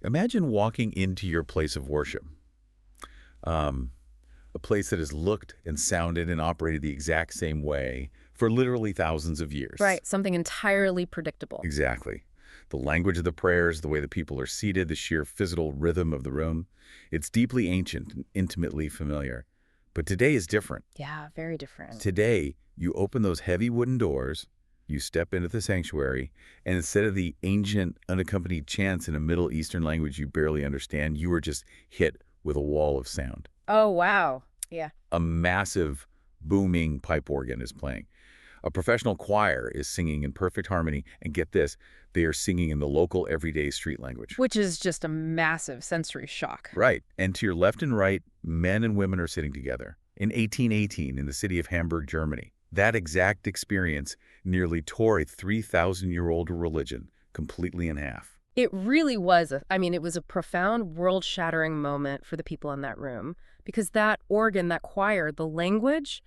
Imagine walking into your place of worship, um, a place that has looked and sounded and operated the exact same way for literally thousands of years. Right, something entirely predictable. Exactly. The language of the prayers, the way the people are seated, the sheer physical rhythm of the room. It's deeply ancient and intimately familiar. But today is different. Yeah, very different. Today, you open those heavy wooden doors, you step into the sanctuary, and instead of the ancient, unaccompanied chants in a Middle Eastern language you barely understand, you are just hit with a wall of sound. Oh, wow. Yeah. A massive, booming pipe organ is playing. A professional choir is singing in perfect harmony, and get this, they are singing in the local everyday street language. Which is just a massive sensory shock. Right, and to your left and right, men and women are sitting together. In 1818, in the city of Hamburg, Germany, that exact experience nearly tore a 3,000-year-old religion completely in half. It really was, it was a profound world-shattering moment for the people in that room. Because that organ, that choir, the language,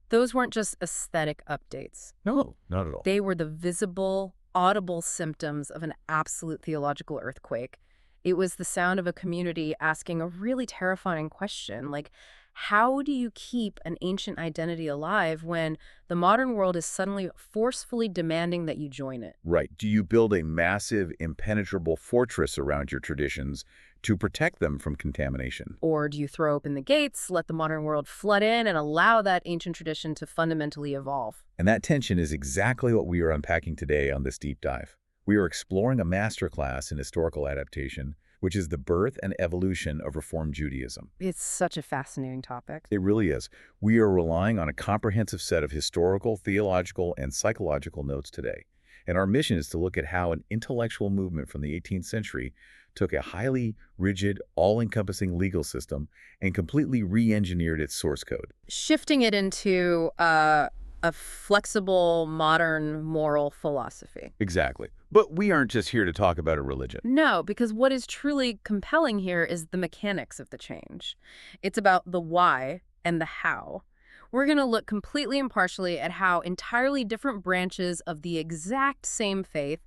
those weren't just aesthetic updates. No, not at all. They were the visible, audible symptoms of an absolute theological earthquake. It was the sound of a community asking a really terrifying question, like, how do you keep an ancient identity alive when the modern world is suddenly forcefully demanding that you join it? Right. Do you build a massive, impenetrable fortress around your traditions to protect them from contamination? Or do you throw open the gates, let the modern world flood in, and allow that ancient tradition to fundamentally evolve? And that tension is exactly what we are unpacking today on this deep dive. We are exploring a masterclass in historical adaptation, which is the birth and evolution of Reform Judaism. It's such a fascinating topic. It really is. We are relying on a comprehensive set of historical, theological, and psychological notes today. And our mission is to look at how an intellectual movement from the 18th century took a highly rigid, all-encompassing legal system and completely re-engineered its source code. Shifting it into a flexible, modern moral philosophy. Exactly. But we aren't just here to talk about a religion. No, because what is truly compelling here is the mechanics of the change. It's about the why and the how. We're going to look completely impartially at how entirely different branches of the exact same faith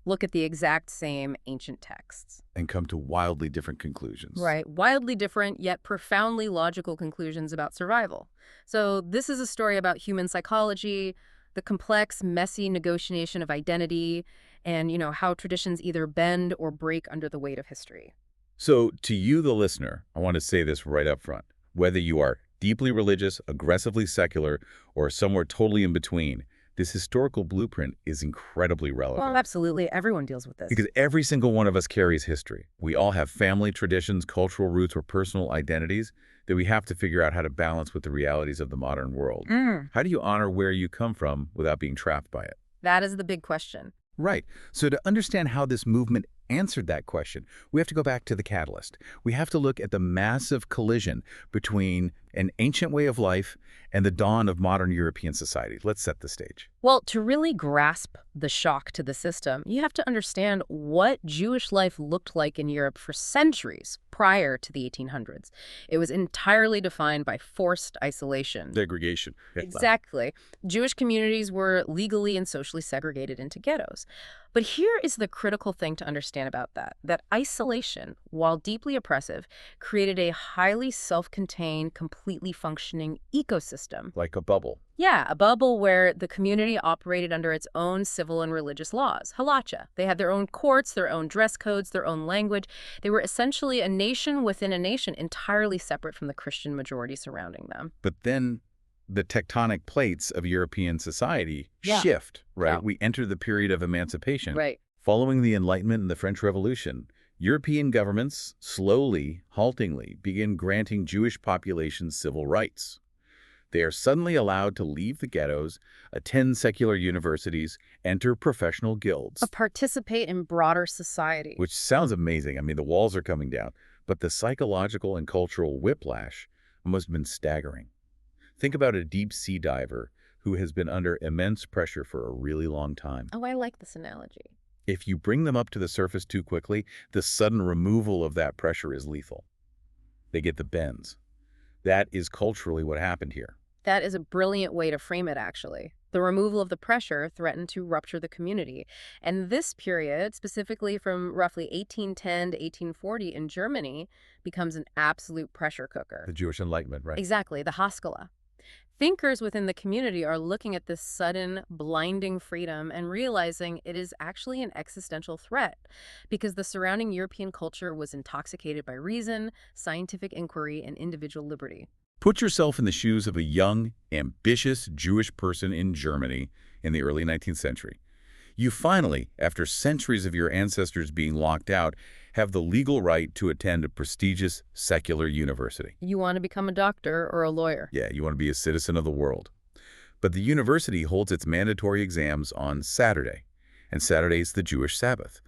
look at the exact same ancient texts. And come to wildly different conclusions. Right. Wildly different, yet profoundly logical conclusions about survival. So this is a story about human psychology, the complex, messy negotiation of identity, and, how traditions either bend or break under the weight of history. So to you, the listener, I want to say this right up front. Whether you are deeply religious, aggressively secular, or somewhere totally in between, this historical blueprint is incredibly relevant. Well, absolutely. Everyone deals with this. Because every single one of us carries history. We all have family, traditions, cultural roots, or personal identities that we have to figure out how to balance with the realities of the modern world. How do you honor where you come from without being trapped by it? That is the big question. Right. So to understand how this movement answered that question, we have to go back to the catalyst. We have to look at the massive collision between an ancient way of life and the dawn of modern European society. Let's set the stage. Well, to really grasp the shock to the system, you have to understand what Jewish life looked like in Europe for centuries prior to the 1800s. It was entirely defined by forced isolation. Segregation. Exactly. Jewish communities were legally and socially segregated into ghettos. But here is the critical thing to understand about that isolation, while deeply oppressive, created a highly self-contained, completely functioning ecosystem. Like a bubble. Yeah, a bubble where the community operated under its own civil and religious laws, halacha. They had their own courts, their own dress codes, their own language. They were essentially a nation within a nation, entirely separate from the Christian majority surrounding them. But then the tectonic plates of European society shift, right? Yeah. We enter the period of emancipation. Right. Following the Enlightenment and the French Revolution, European governments slowly, haltingly begin granting Jewish populations civil rights. They are suddenly allowed to leave the ghettos, attend secular universities, enter professional guilds. Participate in broader society. Which sounds amazing. I mean, the walls are coming down. But the psychological and cultural whiplash must have been staggering. Think about a deep-sea diver who has been under immense pressure for a really long time. Oh, I like this analogy. If you bring them up to the surface too quickly, the sudden removal of that pressure is lethal. They get the bends. That is culturally what happened here. That is a brilliant way to frame it, actually. The removal of the pressure threatened to rupture the community. And this period, specifically from roughly 1810 to 1840 in Germany, becomes an absolute pressure cooker. The Jewish Enlightenment, right? Exactly, the Haskalah. Thinkers within the community are looking at this sudden, blinding freedom and realizing it is actually an existential threat because the surrounding European culture was intoxicated by reason, scientific inquiry, and individual liberty. Put yourself in the shoes of a young, ambitious Jewish person in Germany in the early 19th century. You finally, after centuries of your ancestors being locked out, have the legal right to attend a prestigious secular university. You want to become a doctor or a lawyer. Yeah, you want to be a citizen of the world. But the university holds its mandatory exams on Saturday, and Saturday is the Jewish Sabbath,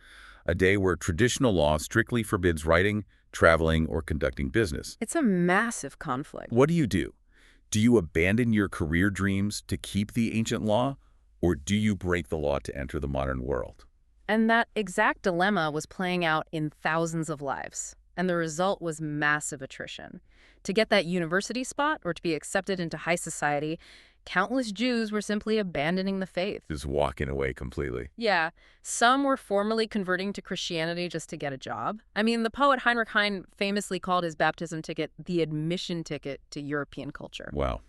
a day where traditional law strictly forbids writing, traveling, or conducting business. It's a massive conflict. What do? Do you abandon your career dreams to keep the ancient law, or do you break the law to enter the modern world? And that exact dilemma was playing out in thousands of lives. And the result was massive attrition. To get that university spot or to be accepted into high society, countless Jews were simply abandoning the faith. Just walking away completely. Yeah, some were formally converting to Christianity just to get a job. I mean, the poet Heinrich Heine famously called his baptism ticket the admission ticket to European culture. Wow,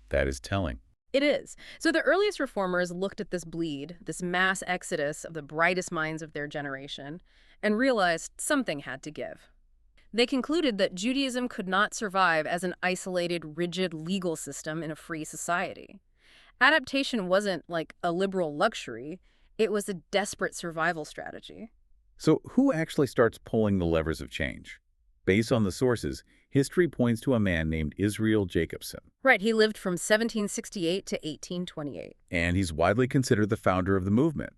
that is telling. It is. So the earliest reformers looked at this bleed, this mass exodus of the brightest minds of their generation, and realized something had to give. They concluded that Judaism could not survive as an isolated, rigid legal system in a free society. Adaptation wasn't like a liberal luxury, it was a desperate survival strategy. So who actually starts pulling the levers of change? Based on the sources, history points to a man named Israel Jacobson. Right, he lived from 1768 to 1828. And he's widely considered the founder of the movement.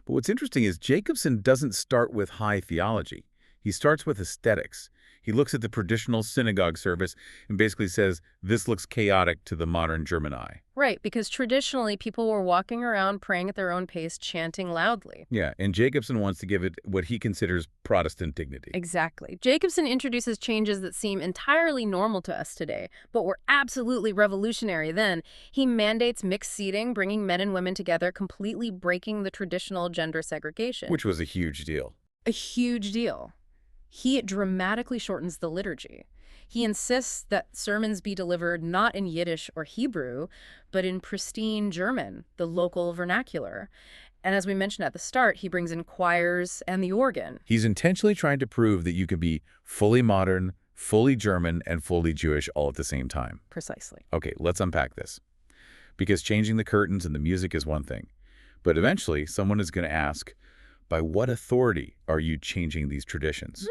But what's interesting is Jacobson doesn't start with high theology. He starts with aesthetics. He looks at the traditional synagogue service and basically says, this looks chaotic to the modern German eye. Right, because traditionally people were walking around praying at their own pace, chanting loudly. Yeah, and Jacobson wants to give it what he considers Protestant dignity. Exactly. Jacobson introduces changes that seem entirely normal to us today, but were absolutely revolutionary then. He mandates mixed seating, bringing men and women together, completely breaking the traditional gender segregation. Which was a huge deal. A huge deal. He dramatically shortens the liturgy. He insists that sermons be delivered not in Yiddish or Hebrew, but in pristine German, the local vernacular. And as we mentioned at the start, he brings in choirs and the organ. He's intentionally trying to prove that you can be fully modern, fully German, and fully Jewish all at the same time. Precisely. Okay, let's unpack this. Because changing the curtains and the music is one thing. But eventually, someone is going to ask, by what authority are you changing these traditions?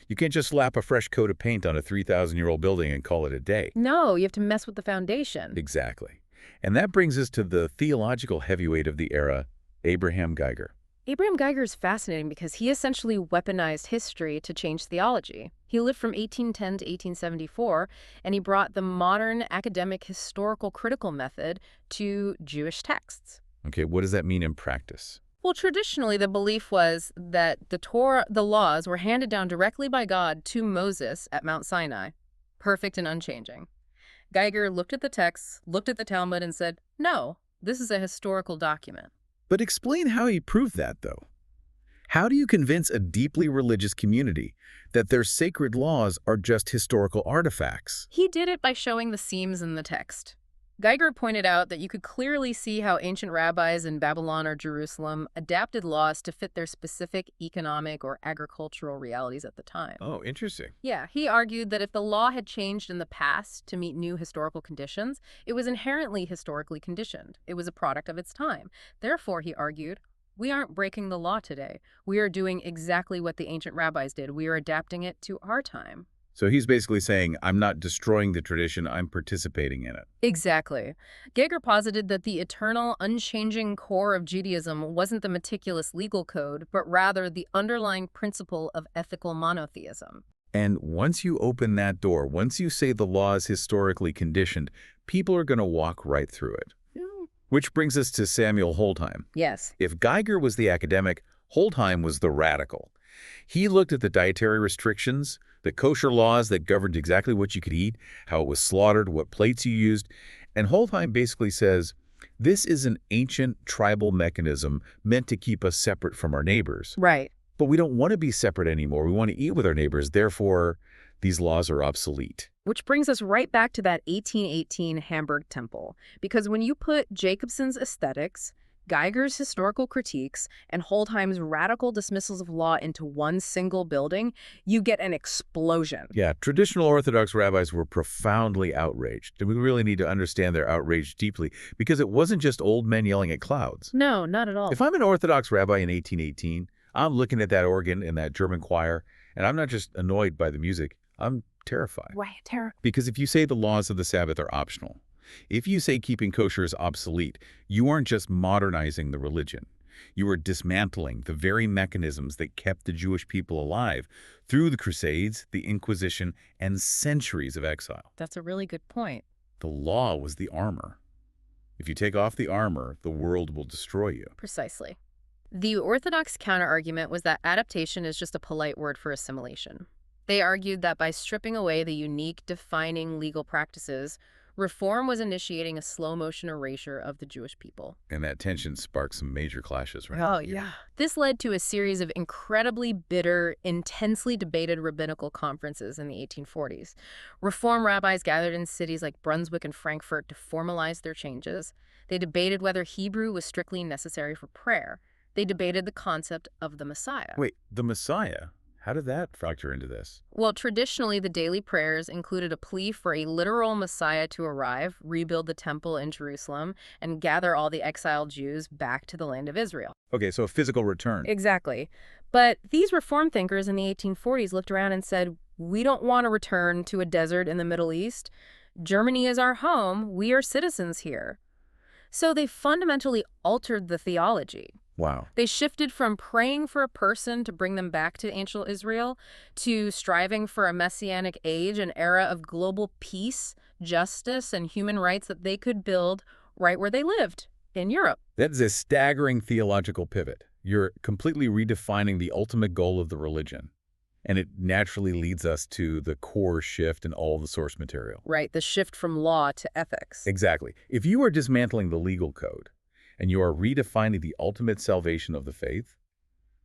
You can't just slap a fresh coat of paint on a 3,000-year-old building and call it a day. No, you have to mess with the foundation. Exactly. And that brings us to the theological heavyweight of the era, Abraham Geiger. Abraham Geiger is fascinating because he essentially weaponized history to change theology. He lived from 1810 to 1874, and he brought the modern academic historical critical method to Jewish texts. Okay, what does that mean in practice? Well, traditionally, the belief was that the Torah, the laws, were handed down directly by God to Moses at Mount Sinai, perfect and unchanging. Geiger looked at the texts, looked at the Talmud, and said, no, this is a historical document. But explain how he proved that, though. How do you convince a deeply religious community that their sacred laws are just historical artifacts? He did it by showing the seams in the text. Geiger pointed out that you could clearly see how ancient rabbis in Babylon or Jerusalem adapted laws to fit their specific economic or agricultural realities at the time. Oh, interesting. Yeah, he argued that if the law had changed in the past to meet new historical conditions, it was inherently historically conditioned. It was a product of its time. Therefore, he argued, we aren't breaking the law today. We are doing exactly what the ancient rabbis did. We are adapting it to our time. So he's basically saying, I'm not destroying the tradition, I'm participating in it. Exactly. Geiger posited that the eternal, unchanging core of Judaism wasn't the meticulous legal code, but rather the underlying principle of ethical monotheism. And once you open that door, once you say the law is historically conditioned, people are going to walk right through it. Which brings us to Samuel Holdheim. Yes. If Geiger was the academic, Holdheim was the radical. He looked at the dietary restrictions, the kosher laws that governed exactly what you could eat, how it was slaughtered, what plates you used, and Holdheim basically says, This is an ancient tribal mechanism meant to keep us separate from our neighbors. Right. But we don't want to be separate anymore. We want to eat with our neighbors. Therefore, these laws are obsolete. Which brings us right back to that 1818 Hamburg Temple. Because when you put Jacobson's aesthetics, Geiger's historical critiques, and Holdheim's radical dismissals of law into one single building, you get an explosion. Yeah, traditional Orthodox rabbis were profoundly outraged, and we really need to understand their outrage deeply, because it wasn't just old men yelling at clouds. No, not at all. If I'm an Orthodox rabbi in 1818, I'm looking at that organ in that German choir, and I'm not just annoyed by the music, I'm terrified. Right, terrible. Because if you say the laws of the Sabbath are optional, if you say keeping kosher is obsolete, you aren't just modernizing the religion. You are dismantling the very mechanisms that kept the Jewish people alive through the Crusades, the Inquisition, and centuries of exile. That's a really good point. The law was the armor. If you take off the armor, the world will destroy you. Precisely. The Orthodox counterargument was that adaptation is just a polite word for assimilation. They argued that by stripping away the unique, defining legal practices, Reform was initiating a slow-motion erasure of the Jewish people. And that tension sparked some major clashes, right? Oh, yeah. This led to a series of incredibly bitter, intensely debated rabbinical conferences in the 1840s. Reform rabbis gathered in cities like Brunswick and Frankfurt to formalize their changes. They debated whether Hebrew was strictly necessary for prayer. They debated the concept of the Messiah. Wait, the Messiah? How did that factor into this? Well, traditionally, the daily prayers included a plea for a literal Messiah to arrive, rebuild the temple in Jerusalem, and gather all the exiled Jews back to the land of Israel. Okay, so a physical return. Exactly. But these reform thinkers in the 1840s looked around and said, we don't want to return to a desert in the Middle East. Germany is our home. We are citizens here. So they fundamentally altered the theology. Wow. They shifted from praying for a person to bring them back to ancient Israel to striving for a messianic age, an era of global peace, justice, and human rights that they could build right where they lived, in Europe. That is a staggering theological pivot. You're completely redefining the ultimate goal of the religion. And it naturally leads us to the core shift in all the source material. Right, the shift from law to ethics. Exactly. If you are dismantling the legal code, and you are redefining the ultimate salvation of the faith,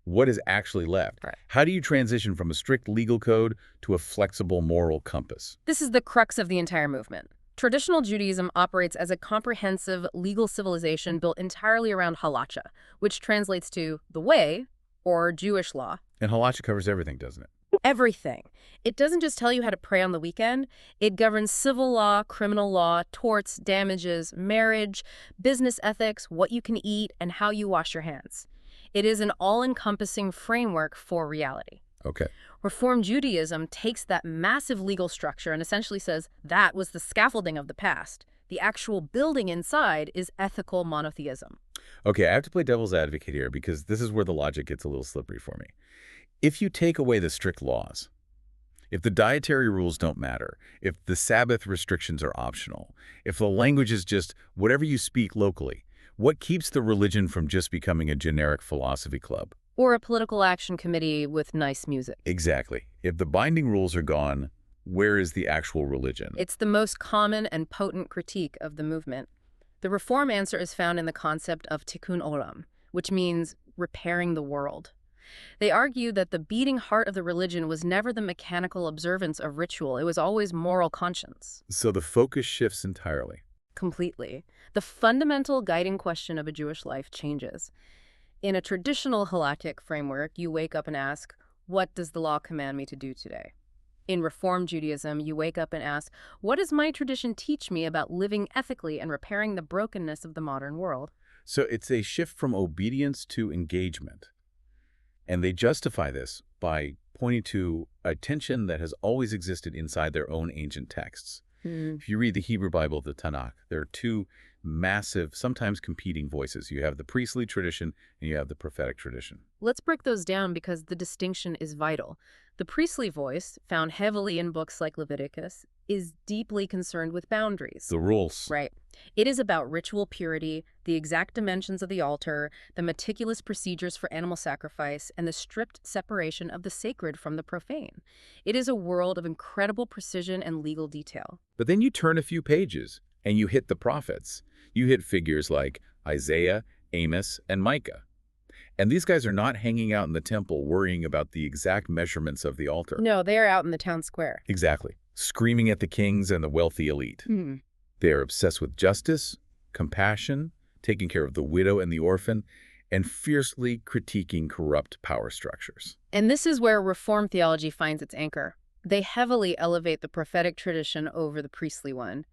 what is actually left? Right. How do you transition from a strict legal code to a flexible moral compass? This is the crux of the entire movement. Traditional Judaism operates as a comprehensive legal civilization built entirely around halacha, which translates to the way, or Jewish law. And halacha covers everything, doesn't it? Everything. It doesn't just tell you how to pray on the weekend. It governs civil law, criminal law, torts, damages, marriage, business ethics, what you can eat, and how you wash your hands. It is an all-encompassing framework for reality. Okay. Reform Judaism takes that massive legal structure and essentially says that was the scaffolding of the past. The actual building inside is ethical monotheism. Okay, I have to play devil's advocate here because this is where the logic gets a little slippery for me. If you take away the strict laws, if the dietary rules don't matter, if the Sabbath restrictions are optional, if the language is just whatever you speak locally, what keeps the religion from just becoming a generic philosophy club? Or a political action committee with nice music. Exactly. If the binding rules are gone, where is the actual religion? It's the most common and potent critique of the movement. The reform answer is found in the concept of tikkun olam, which means repairing the world. They argue that the beating heart of the religion was never the mechanical observance of ritual. It was always moral conscience. So the focus shifts entirely. Completely. The fundamental guiding question of a Jewish life changes. In a traditional halakhic framework, you wake up and ask, what does the law command me to do today? In Reform Judaism, you wake up and ask, what does my tradition teach me about living ethically and repairing the brokenness of the modern world? So it's a shift from obedience to engagement. And they justify this by pointing to a tension that has always existed inside their own ancient texts. If you read the Hebrew Bible, the Tanakh, there are two massive, sometimes competing voices. You have the priestly tradition and you have the prophetic tradition. Let's break those down because the distinction is vital. The priestly voice, found heavily in books like Leviticus, is deeply concerned with boundaries. The rules. Right. It is about ritual purity, the exact dimensions of the altar, the meticulous procedures for animal sacrifice, and the strict separation of the sacred from the profane. It is a world of incredible precision and legal detail. But then you turn a few pages And you hit the prophets. You hit figures like Isaiah, Amos, and Micah. And these guys are not hanging out in the temple worrying about the exact measurements of the altar. No, they are out in the town square. Exactly. Screaming at the kings and the wealthy elite. Hmm. They are obsessed with justice, compassion, taking care of the widow and the orphan, and fiercely critiquing corrupt power structures. And this is where Reform theology finds its anchor. They heavily elevate the prophetic tradition over the priestly one.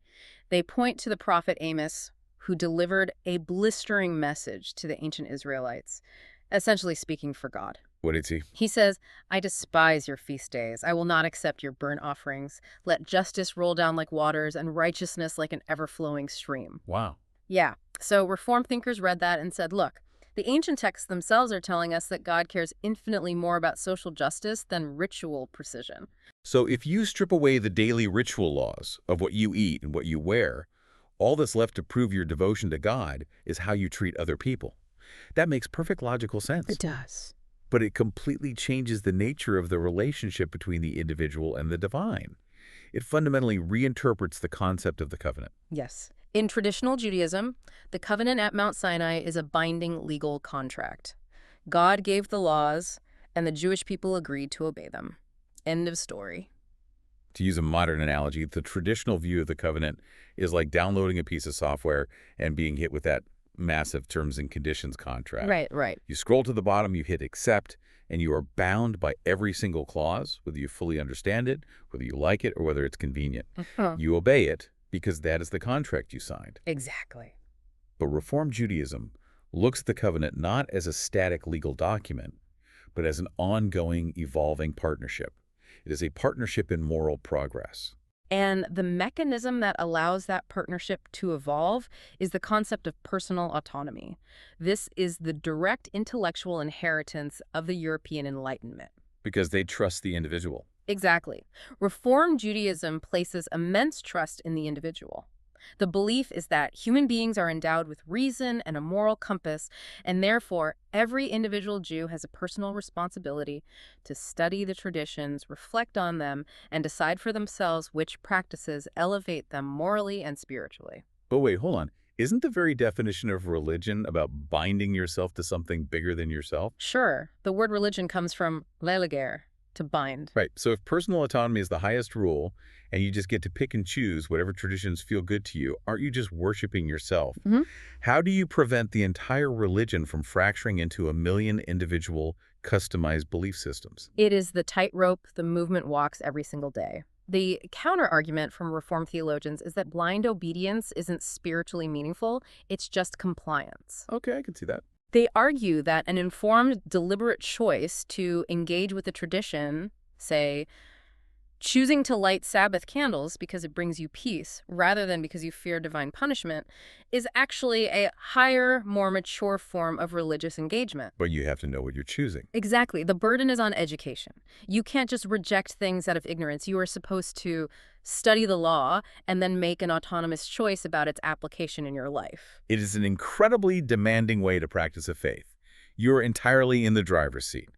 They point to the prophet Amos, who delivered a blistering message to the ancient Israelites, essentially speaking for God. What did he? He says, "I despise your feast days. I will not accept your burnt offerings. Let justice roll down like waters and righteousness like an ever-flowing stream." Wow. Yeah, so Reform thinkers read that and said, look, the ancient texts themselves are telling us that God cares infinitely more about social justice than ritual precision. So if you strip away the daily ritual laws of what you eat and what you wear, all that's left to prove your devotion to God is how you treat other people. That makes perfect logical sense. Does. But it completely changes the nature of the relationship between the individual and the divine. It fundamentally reinterprets the concept of the covenant. Yes. In traditional Judaism, the covenant at Mount Sinai is a binding legal contract. God gave the laws, and the Jewish people agreed to obey them. End of story. To use a modern analogy, the traditional view of the covenant is like downloading a piece of software and being hit with that massive terms and conditions contract. Right. You scroll to the bottom, you hit accept, and you are bound by every single clause, whether you fully understand it, whether you like it, or whether it's convenient. You obey it because that is the contract you signed. Exactly. But Reform Judaism looks at the covenant not as a static legal document, but as an ongoing, evolving partnership. It is a partnership in moral progress. And the mechanism that allows that partnership to evolve is the concept of personal autonomy. This is the direct intellectual inheritance of the European Enlightenment. Because they trust the individual. Exactly. Reform Judaism places immense trust in the individual. The belief is that human beings are endowed with reason and a moral compass, and therefore every individual Jew has a personal responsibility to study the traditions, reflect on them, and decide for themselves which practices elevate them morally and spiritually. But wait, hold on. Isn't the very definition of religion about binding yourself to something bigger than yourself? Sure, the word religion comes from leleger, to bind. Right. So if personal autonomy is the highest rule, and you just get to pick and choose whatever traditions feel good to you, aren't you just worshiping yourself? How do you prevent the entire religion from fracturing into a million individual, customized belief systems? It is the tightrope the movement walks every single day. The counter-argument from Reform theologians is that blind obedience isn't spiritually meaningful, it's just compliance. Okay, I can see that. They argue that an informed, deliberate choice to engage with the tradition, say, choosing to light Sabbath candles because it brings you peace rather than because you fear divine punishment, is actually a higher, more mature form of religious engagement. But you have to know what you're choosing. Exactly. The burden is on education. You can't just reject things out of ignorance. You are supposed to study the law and then make an autonomous choice about its application in your life. It is an incredibly demanding way to practice a faith. You're entirely in the driver's seat.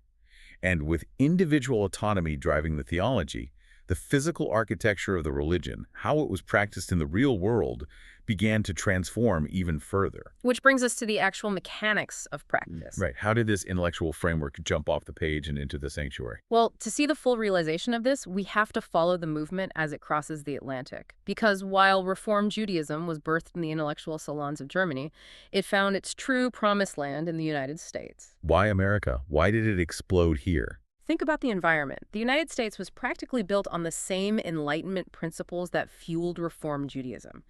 And with individual autonomy driving the theology, the physical architecture of the religion, how it was practiced in the real world, began to transform even further. Which brings us to the actual mechanics of practice. Right. How did this intellectual framework jump off the page and into the sanctuary? Well, to see the full realization of this, we have to follow the movement as it crosses the Atlantic. Because while Reform Judaism was birthed in the intellectual salons of Germany, it found its true promised land in the United States. Why America? Why did it explode here? Think about the environment. The United States was practically built on the same Enlightenment principles that fueled Reform Judaism.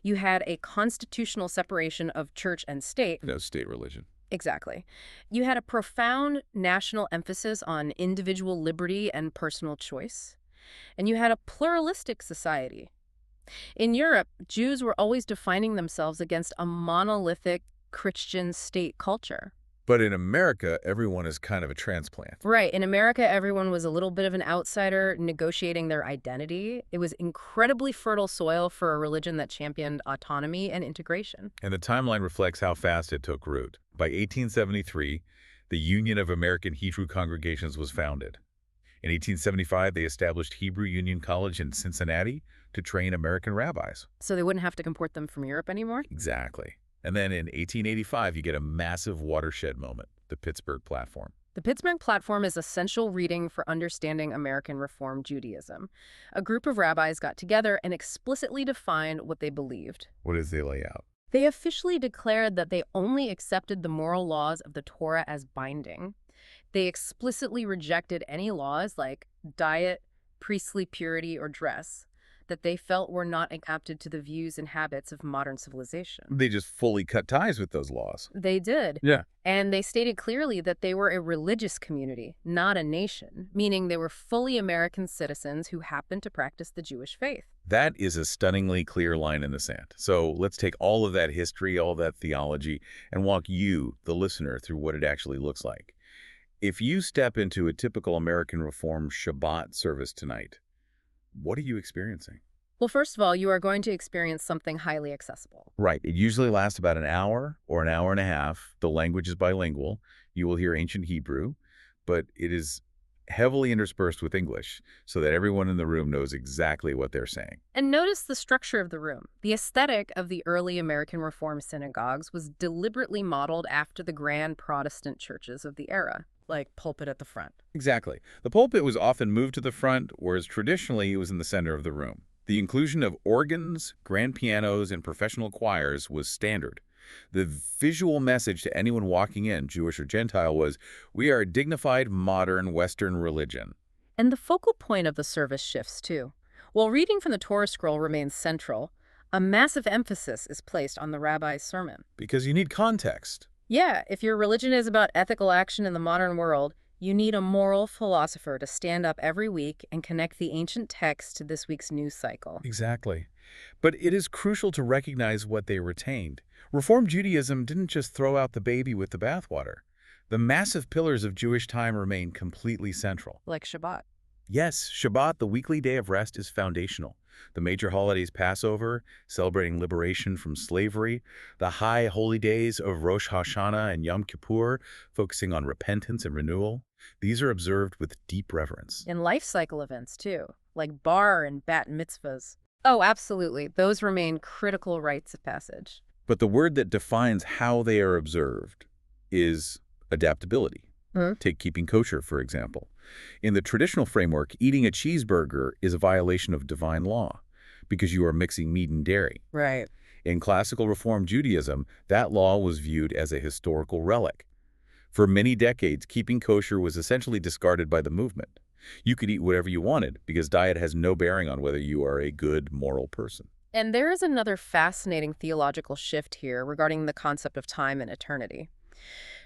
You had a constitutional separation of church and state. No state religion. Exactly. You had a profound national emphasis on individual liberty and personal choice. And you had a pluralistic society. In Europe, Jews were always defining themselves against a monolithic Christian state culture. But in America, everyone is kind of a transplant. Right. In America, everyone was a little bit of an outsider negotiating their identity. It was incredibly fertile soil for a religion that championed autonomy and integration. And the timeline reflects how fast it took root. By 1873, the Union of American Hebrew Congregations was founded. In 1875, they established Hebrew Union College in Cincinnati to train American rabbis. So they wouldn't have to comport them from Europe anymore? Exactly. And then in 1885, you get a massive watershed moment, the Pittsburgh Platform. The Pittsburgh Platform is essential reading for understanding American Reform Judaism. A group of rabbis got together and explicitly defined what they believed. What does they lay out? They officially declared that they only accepted the moral laws of the Torah as binding. They explicitly rejected any laws like diet, priestly purity, or dress that they felt were not adapted to the views and habits of modern civilization. They just fully cut ties with those laws. They did. Yeah. And they stated clearly that they were a religious community, not a nation, meaning they were fully American citizens who happened to practice the Jewish faith. That is a stunningly clear line in the sand. So let's take all of that history, all that theology, and walk you, the listener, through what it actually looks like. If you step into a typical American Reform Shabbat service tonight, what are you experiencing? Well, first of all, you are going to experience something highly accessible. Right. It usually lasts about an hour or an hour and a half. The language is bilingual. You will hear ancient Hebrew, but it is heavily interspersed with English so that everyone in the room knows exactly what they're saying. And notice the structure of the room. The aesthetic of the early American Reform synagogues was deliberately modeled after the grand Protestant churches of the era, like pulpit at the front. Exactly. The pulpit was often moved to the front, whereas traditionally it was in the center of the room. The inclusion of organs, grand pianos, and professional choirs was standard. The visual message to anyone walking in, Jewish or Gentile, was, we are a dignified, modern, Western religion. And the focal point of the service shifts, too. While reading from the Torah scroll remains central, a massive emphasis is placed on the rabbi's sermon. Because you need context. Yeah, if your religion is about ethical action in the modern world, you need a moral philosopher to stand up every week and connect the ancient text to this week's news cycle. Exactly. But it is crucial to recognize what they retained. Reform Judaism didn't just throw out the baby with the bathwater. The massive pillars of Jewish time remain completely central. Like Shabbat. Yes, Shabbat, the weekly day of rest, is foundational. The major holidays, Passover, celebrating liberation from slavery, the high holy days of Rosh Hashanah and Yom Kippur, focusing on repentance and renewal, these are observed with deep reverence. And life cycle events, too, like bar and bat mitzvahs. Oh, absolutely. Those remain critical rites of passage. But the word that defines how they are observed is adaptability. Take keeping kosher, for example. In the traditional framework, eating a cheeseburger is a violation of divine law because you are mixing meat and dairy. Right. In classical Reform Judaism, that law was viewed as a historical relic. For many decades, keeping kosher was essentially discarded by the movement. You could eat whatever you wanted because diet has no bearing on whether you are a good, moral person. And there is another fascinating theological shift here regarding the concept of time and eternity.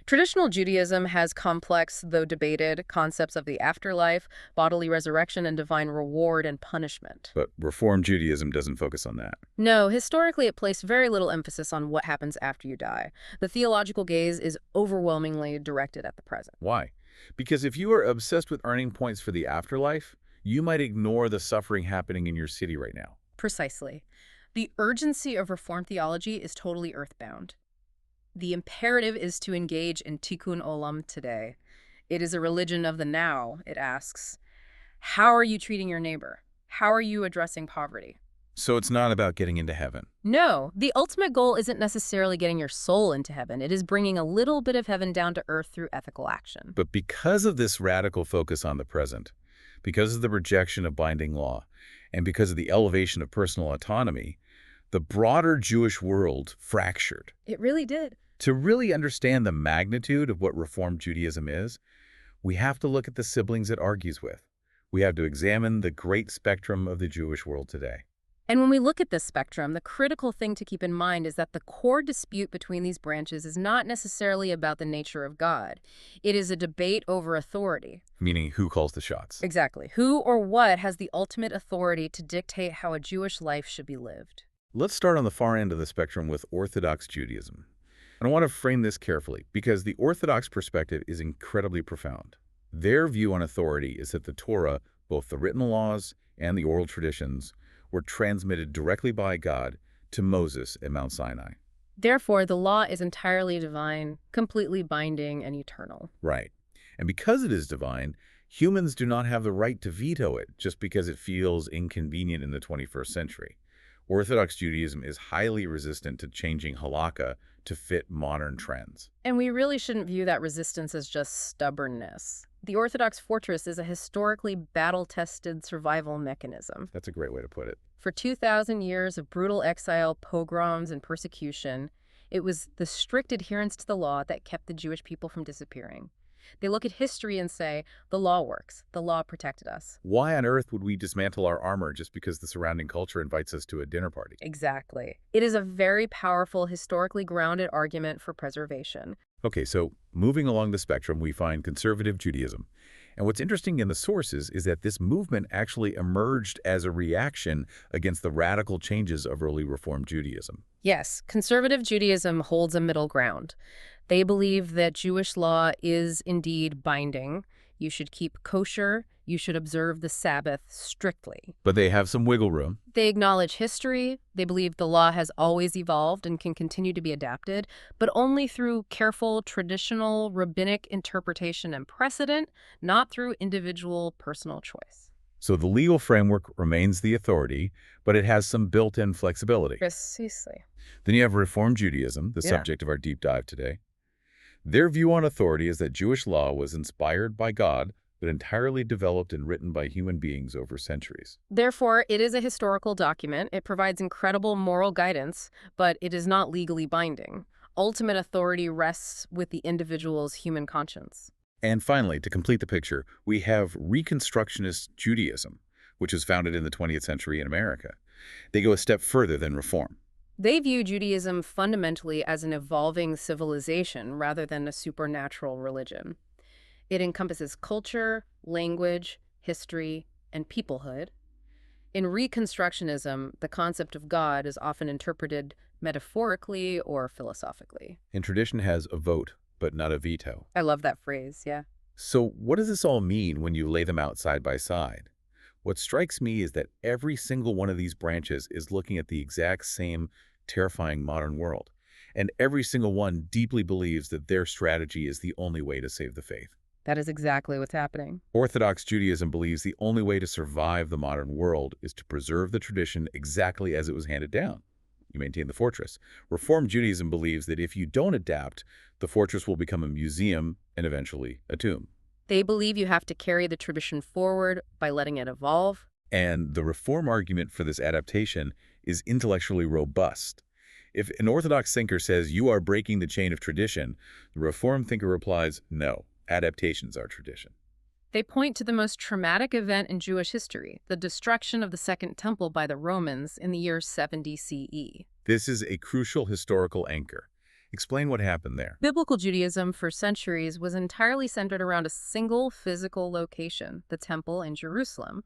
Traditional Judaism has complex, though debated, concepts of the afterlife, bodily resurrection, and divine reward and punishment. But Reform Judaism doesn't focus on that. No, historically it placed very little emphasis on what happens after you die. The theological gaze is overwhelmingly directed at the present. Why? Because if you are obsessed with earning points for the afterlife, you might ignore the suffering happening in your city right now. Precisely. The urgency of Reformed theology is totally earthbound. The imperative is to engage in tikkun olam today. It is a religion of the now, it asks. How are you treating your neighbor? How are you addressing poverty? So it's not about getting into heaven. No, the ultimate goal isn't necessarily getting your soul into heaven. It is bringing a little bit of heaven down to earth through ethical action. But because of this radical focus on the present, because of the rejection of binding law, and because of the elevation of personal autonomy, the broader Jewish world fractured. It really did. To really understand the magnitude of what Reform Judaism is, we have to look at the siblings it argues with. We have to examine the great spectrum of the Jewish world today. And when we look at this spectrum, the critical thing to keep in mind is that the core dispute between these branches is not necessarily about the nature of God. It is a debate over authority. Meaning, who calls the shots? Exactly. Who or what has the ultimate authority to dictate how a Jewish life should be lived? Let's start on the far end of the spectrum with Orthodox Judaism. And I want to frame this carefully because the Orthodox perspective is incredibly profound. Their view on authority is that the Torah, both the written laws and the oral traditions, were transmitted directly by God to Moses at Mount Sinai. Therefore, the law is entirely divine, completely binding, and eternal. Right. And because it is divine, Humans do not have the right to veto it just because it feels inconvenient in the 21st century. Orthodox Judaism is highly resistant to changing halakha to fit modern trends. And we really shouldn't view that resistance as just stubbornness. The Orthodox fortress is a historically battle-tested survival mechanism. That's a great way to put it. For 2,000 years of brutal exile, pogroms, and persecution, it was the strict adherence to the law that kept the Jewish people from disappearing. They look at history and say, the law works. The law protected us. Why on earth would we dismantle our armor just because the surrounding culture invites us to a dinner party? Exactly. It is a very powerful, historically grounded argument for preservation. Okay, so moving along the spectrum, we find conservative Judaism. And what's interesting in the sources is that this movement actually emerged as a reaction against the radical changes of early Reform Judaism. Yes, conservative Judaism holds a middle ground. They believe that Jewish law is indeed binding. You should keep kosher. You should observe the Sabbath strictly. But they have some wiggle room. They acknowledge history. They believe the law has always evolved and can continue to be adapted, but only through careful, traditional, rabbinic interpretation and precedent, not through individual personal choice. So the legal framework remains the authority, but it has some built-in flexibility. Precisely. Then you have Reform Judaism, the Yeah. subject of our deep dive today. Their view on authority is that Jewish law was inspired by God, but entirely developed and written by human beings over centuries. Therefore, it is a historical document. It provides incredible moral guidance, but it is not legally binding. Ultimate authority rests with the individual's human conscience. And finally, to complete the picture, we have Reconstructionist Judaism, which was founded in the 20th century in America. They go a step further than Reform. They view Judaism fundamentally as an evolving civilization rather than a supernatural religion. It encompasses culture, language, history, and peoplehood. In Reconstructionism, the concept of God is often interpreted metaphorically or philosophically. And tradition has a vote, but not a veto. I love that phrase, yeah. So what does this all mean when you lay them out side by side? What strikes me is that every single one of these branches is looking at the exact same terrifying modern world, and every single one deeply believes that their strategy is the only way to save the faith. That is exactly what's happening. Orthodox Judaism believes the only way to survive the modern world is to preserve the tradition exactly as it was handed down. You maintain the fortress. Reform Judaism believes that if you don't adapt, the fortress will become a museum and eventually a tomb. They believe you have to carry the tradition forward by letting it evolve. And the Reform argument for this adaptation is intellectually robust. If an Orthodox thinker says you are breaking the chain of tradition, the Reform thinker replies, no, adaptations are tradition. They point to the most traumatic event in Jewish history, the destruction of the Second Temple by the Romans in the year 70 CE. This is a crucial historical anchor. Explain what happened there. Biblical Judaism for centuries was entirely centered around a single physical location, the Temple in Jerusalem.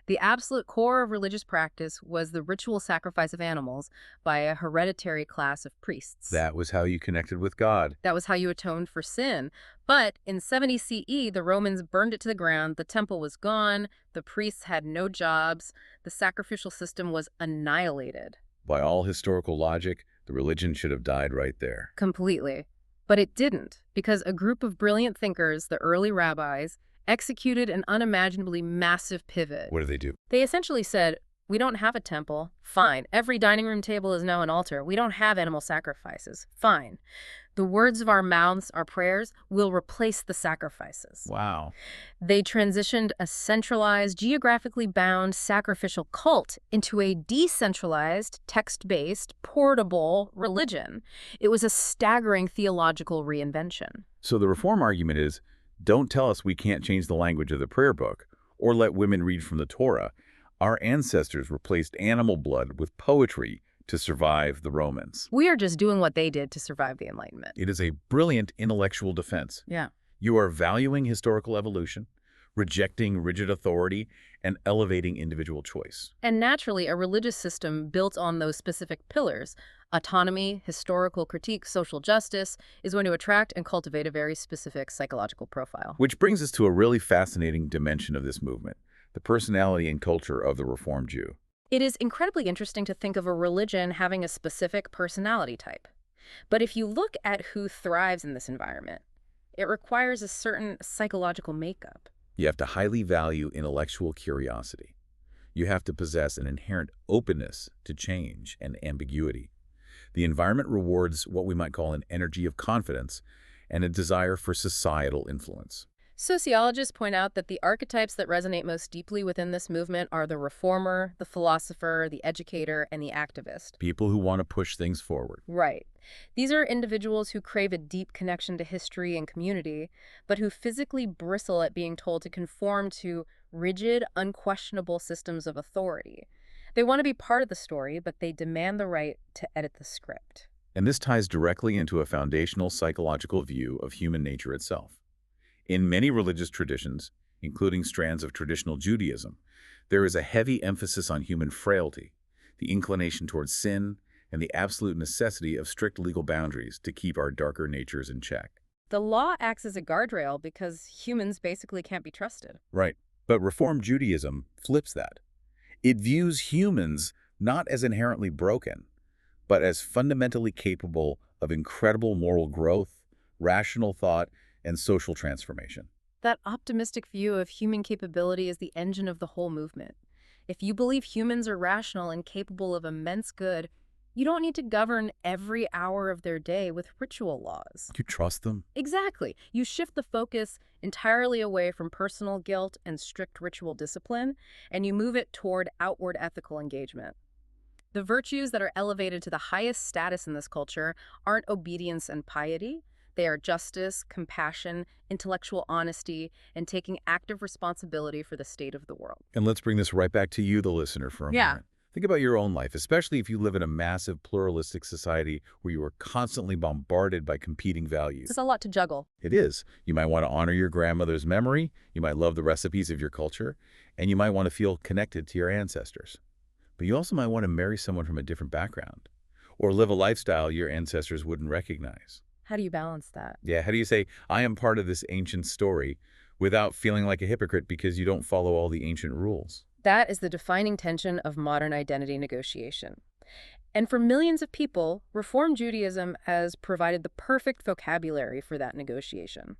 The absolute core of religious practice was the ritual sacrifice of animals by a hereditary class of priests. That was how you connected with God. That was how you atoned for sin. But in 70 CE, the Romans burned it to the ground, the temple was gone, the priests had no jobs, the sacrificial system was annihilated. By all historical logic, the religion should have died right there. Completely. But it didn't, because a group of brilliant thinkers, the early rabbis, executed an unimaginably massive pivot. What did they do? They essentially said, we don't have a temple. Fine. Every dining room table is now an altar. We don't have animal sacrifices. Fine. The words of our mouths, our prayers, will replace the sacrifices. Wow. They transitioned a centralized, geographically bound sacrificial cult into a decentralized, text-based, portable religion. It was a staggering theological reinvention. So the Reform argument is, don't tell us we can't change the language of the prayer book or let women read from the Torah. Our ancestors replaced animal blood with poetry to survive the Romans. We are just doing what they did to survive the Enlightenment. It is a brilliant intellectual defense. Yeah. You are valuing historical evolution, rejecting rigid authority, and elevating individual choice. And naturally, a religious system built on those specific pillars, autonomy, historical critique, social justice, is going to attract and cultivate a very specific psychological profile. Which brings us to a really fascinating dimension of this movement, the personality and culture of the Reformed Jew. It is incredibly interesting to think of a religion having a specific personality type. But if you look at who thrives in this environment, it requires a certain psychological makeup. You have to highly value intellectual curiosity. You have to possess an inherent openness to change and ambiguity. The environment rewards what we might call an energy of confidence and a desire for societal influence. Sociologists point out that the archetypes that resonate most deeply within this movement are the reformer, the philosopher, the educator, and the activist. People who want to push things forward. Right. These are individuals who crave a deep connection to history and community, but who physically bristle at being told to conform to rigid, unquestionable systems of authority. They want to be part of the story, but they demand the right to edit the script. And this ties directly into a foundational psychological view of human nature itself. In many religious traditions, including strands of traditional Judaism, there is a heavy emphasis on human frailty, the inclination towards sin, and the absolute necessity of strict legal boundaries to keep our darker natures in check. The law acts as a guardrail because humans basically can't be trusted. Right. But Reform Judaism flips that. It views humans not as inherently broken, but as fundamentally capable of incredible moral growth, rational thought, and social transformation. That optimistic view of human capability is the engine of the whole movement. If you believe humans are rational and capable of immense good, you don't need to govern every hour of their day with ritual laws. You trust them? Exactly. You shift the focus entirely away from personal guilt and strict ritual discipline, and you move it toward outward ethical engagement. The virtues that are elevated to the highest status in this culture aren't obedience and piety. They are justice, compassion, intellectual honesty, and taking active responsibility for the state of the world. And let's bring this right back to you, the listener, for a moment. Think about your own life, especially if you live in a massive pluralistic society where you are constantly bombarded by competing values. It's a lot to juggle. It is. You might want to honor your grandmother's memory, you might love the recipes of your culture, and you might want to feel connected to your ancestors. But you also might want to marry someone from a different background, or live a lifestyle your ancestors wouldn't recognize. How do you balance that? Yeah, how do you say, I am part of this ancient story, without feeling like a hypocrite because you don't follow all the ancient rules? That is the defining tension of modern identity negotiation. And for millions of people, Reform Judaism has provided the perfect vocabulary for that negotiation.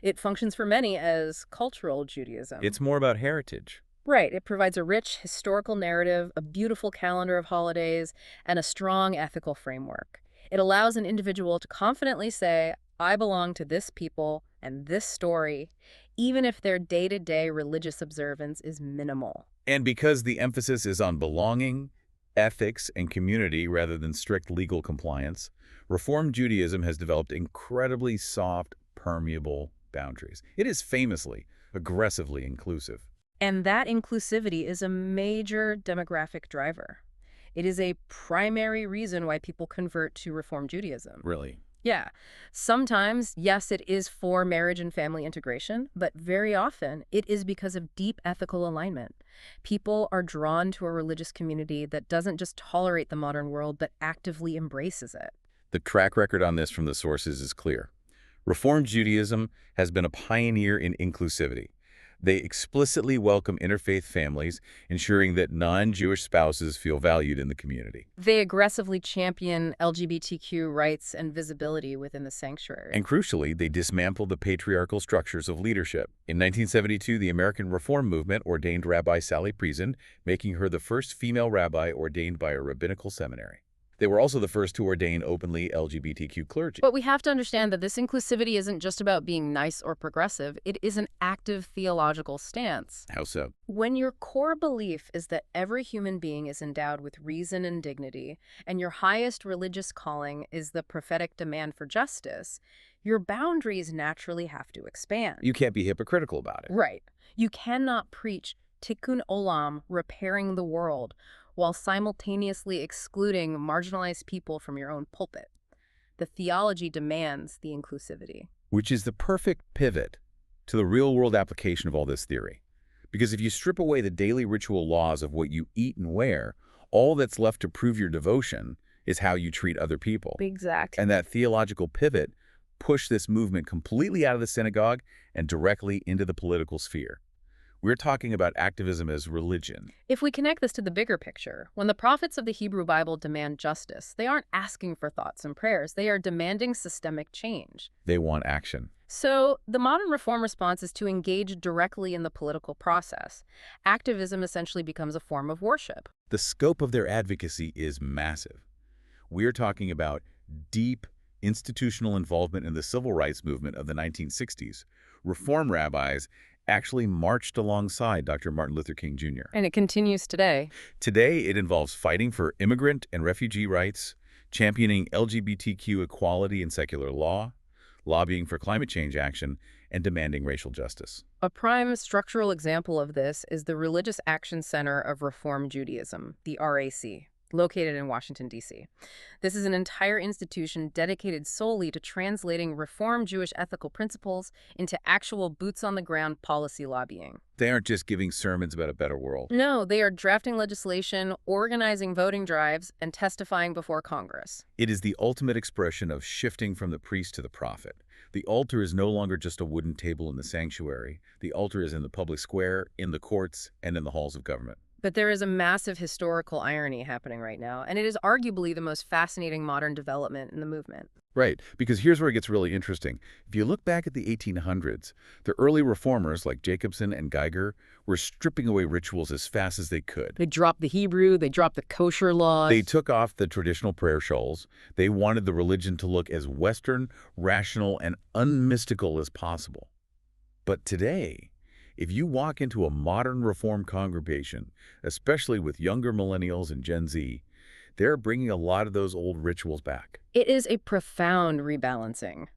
It functions for many as cultural Judaism. It's more about heritage. Right. It provides a rich historical narrative, a beautiful calendar of holidays, and a strong ethical framework. It allows an individual to confidently say, I belong to this people and this story, even if their day-to-day religious observance is minimal. And because the emphasis is on belonging, ethics, and community rather than strict legal compliance, Reform Judaism has developed incredibly soft, permeable boundaries. It is famously, aggressively inclusive. And that inclusivity is a major demographic driver. It is a primary reason why people convert to Reform Judaism. Really? Yeah. Sometimes, yes, it is for marriage and family integration, but very often it is because of deep ethical alignment. People are drawn to a religious community that doesn't just tolerate the modern world, but actively embraces it. The track record on this from the sources is clear. Reform Judaism has been a pioneer in inclusivity. They explicitly welcome interfaith families, ensuring that non-Jewish spouses feel valued in the community. They aggressively champion LGBTQ rights and visibility within the sanctuary. And crucially, they dismantle the patriarchal structures of leadership. In 1972, the American Reform Movement ordained Rabbi Sally Priesand, making her the first female rabbi ordained by a rabbinical seminary. They were also the first to ordain openly LGBTQ clergy. But we have to understand that this inclusivity isn't just about being nice or progressive. It is an active theological stance. How so? When your core belief is that every human being is endowed with reason and dignity, and your highest religious calling is the prophetic demand for justice, your boundaries naturally have to expand. You can't be hypocritical about it. Right. You cannot preach tikkun olam, repairing the world, while simultaneously excluding marginalized people from your own pulpit. The theology demands the inclusivity. Which is the perfect pivot to the real-world application of all this theory. Because if you strip away the daily ritual laws of what you eat and wear, all that's left to prove your devotion is how you treat other people. Exactly. And that theological pivot pushed this movement completely out of the synagogue and directly into the political sphere, We're talking about activism as religion. If we connect this to the bigger picture, when the prophets of the Hebrew Bible demand justice, they aren't asking for thoughts and prayers, they are demanding systemic change. They want action. So, the modern reform response is to engage directly in the political process. Activism essentially becomes a form of worship. The scope of their advocacy is massive. We're talking about deep institutional involvement in the civil rights movement of the 1960s. Reform rabbis actually marched alongside Dr. Martin Luther King Jr. And it continues today. Today, it involves fighting for immigrant and refugee rights, championing LGBTQ equality in secular law, lobbying for climate change action, and demanding racial justice. A prime structural example of this is the Religious Action Center of Reform Judaism, the RAC, located in Washington, D.C. This is an entire institution dedicated solely to translating Reform Jewish ethical principles into actual boots-on-the-ground policy lobbying. They aren't just giving sermons about a better world. No, they are drafting legislation, organizing voting drives, and testifying before Congress. It is the ultimate expression of shifting from the priest to the prophet. The altar is no longer just a wooden table in the sanctuary. The altar is in the public square, in the courts, and in the halls of government. But there is a massive historical irony happening right now, and it is arguably the most fascinating modern development in the movement. Right, because here's where it gets really interesting. If you look back at the 1800s, the early reformers like Jacobson and Geiger were stripping away rituals as fast as they could. They dropped the Hebrew, they dropped the kosher laws. They took off the traditional prayer shawls. They wanted the religion to look as Western, rational, and unmystical as possible. But today, if you walk into a modern Reform congregation, especially with younger millennials and Gen Z, they're bringing a lot of those old rituals back. It is a profound rebalancing,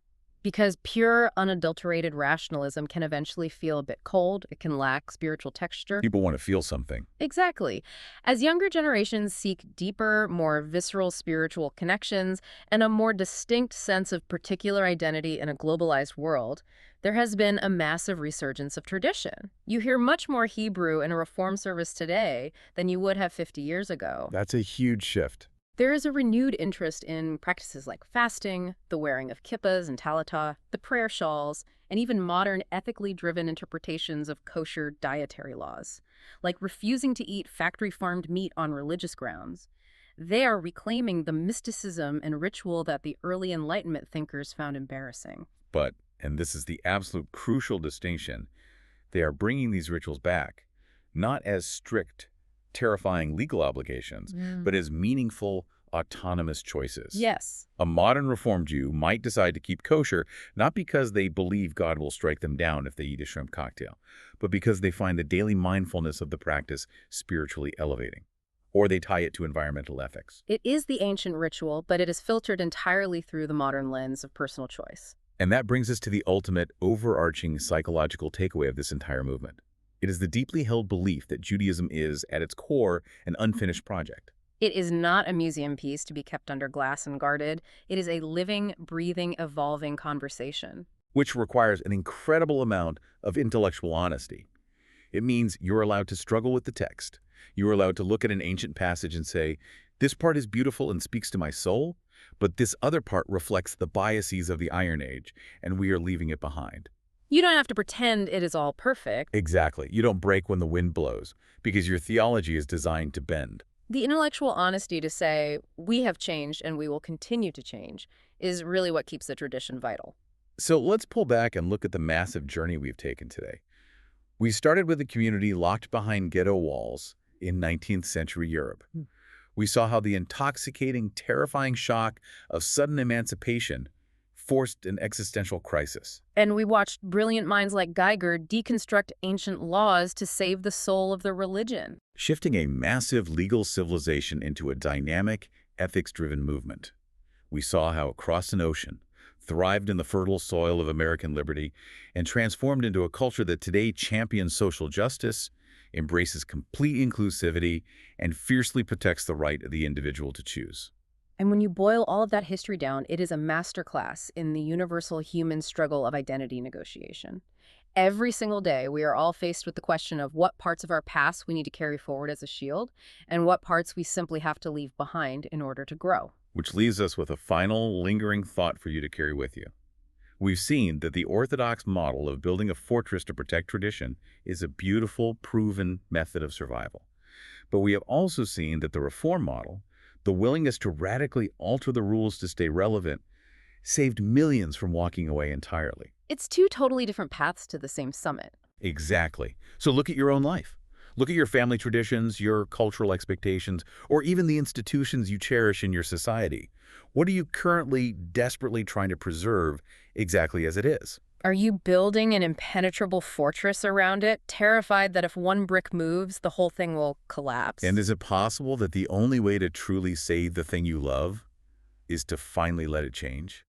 because pure, unadulterated rationalism can eventually feel a bit cold. It can lack spiritual texture. People want to feel something. Exactly. As younger generations seek deeper, more visceral spiritual connections and a more distinct sense of particular identity in a globalized world, there has been a massive resurgence of tradition. You hear much more Hebrew in a Reform service today than you would have 50 years ago. That's a huge shift. There is a renewed interest in practices like fasting, the wearing of kippahs and talatah, the prayer shawls, and even modern ethically driven interpretations of kosher dietary laws, like refusing to eat factory-farmed meat on religious grounds. They are reclaiming the mysticism and ritual that the early Enlightenment thinkers found embarrassing. But, and this is the absolute crucial distinction, they are bringing these rituals back, not as strict, terrifying legal obligations, but as meaningful, autonomous choices. Yes. A modern Reform Jew might decide to keep kosher, not because they believe God will strike them down if they eat a shrimp cocktail, but because they find the daily mindfulness of the practice spiritually elevating. Or they tie it to environmental ethics. It is the ancient ritual, but it is filtered entirely through the modern lens of personal choice. And that brings us to the ultimate, overarching psychological takeaway of this entire movement. It is the deeply held belief that Judaism is, at its core, an unfinished project. It is not a museum piece to be kept under glass and guarded. It is a living, breathing, evolving conversation. Which requires an incredible amount of intellectual honesty. It means you're allowed to struggle with the text. You're allowed to look at an ancient passage and say, this part is beautiful and speaks to my soul, but this other part reflects the biases of the Iron Age, and we are leaving it behind. You don't have to pretend it is all perfect. Exactly. You don't break when the wind blows, because your theology is designed to bend. The intellectual honesty to say, we have changed and we will continue to change, is really what keeps the tradition vital. So let's pull back and look at the massive journey we've taken today. We started with a community locked behind ghetto walls in 19th century Europe. We saw how the intoxicating, terrifying shock of sudden emancipation forced an existential crisis. And we watched brilliant minds like Geiger deconstruct ancient laws to save the soul of the religion. Shifting a massive legal civilization into a dynamic, ethics-driven movement. We saw how it crossed an ocean, thrived in the fertile soil of American liberty, and transformed into a culture that today champions social justice, embraces complete inclusivity, and fiercely protects the right of the individual to choose. And when you boil all of that history down, it is a masterclass in the universal human struggle of identity negotiation. Every single day, we are all faced with the question of what parts of our past we need to carry forward as a shield, and what parts we simply have to leave behind in order to grow. Which leaves us with a final, lingering thought for you to carry with you. We've seen that the Orthodox model of building a fortress to protect tradition is a beautiful, proven method of survival. But we have also seen that the Reform model, the willingness to radically alter the rules to stay relevant, saved millions from walking away entirely. It's two totally different paths to the same summit. Exactly. So look at your own life. Look at your family traditions, your cultural expectations, or even the institutions you cherish in your society. What are you currently desperately trying to preserve exactly as it is? Are you building an impenetrable fortress around it, terrified that if one brick moves, the whole thing will And collapse? is it possible that the only way to truly save the thing you love is to finally let it change?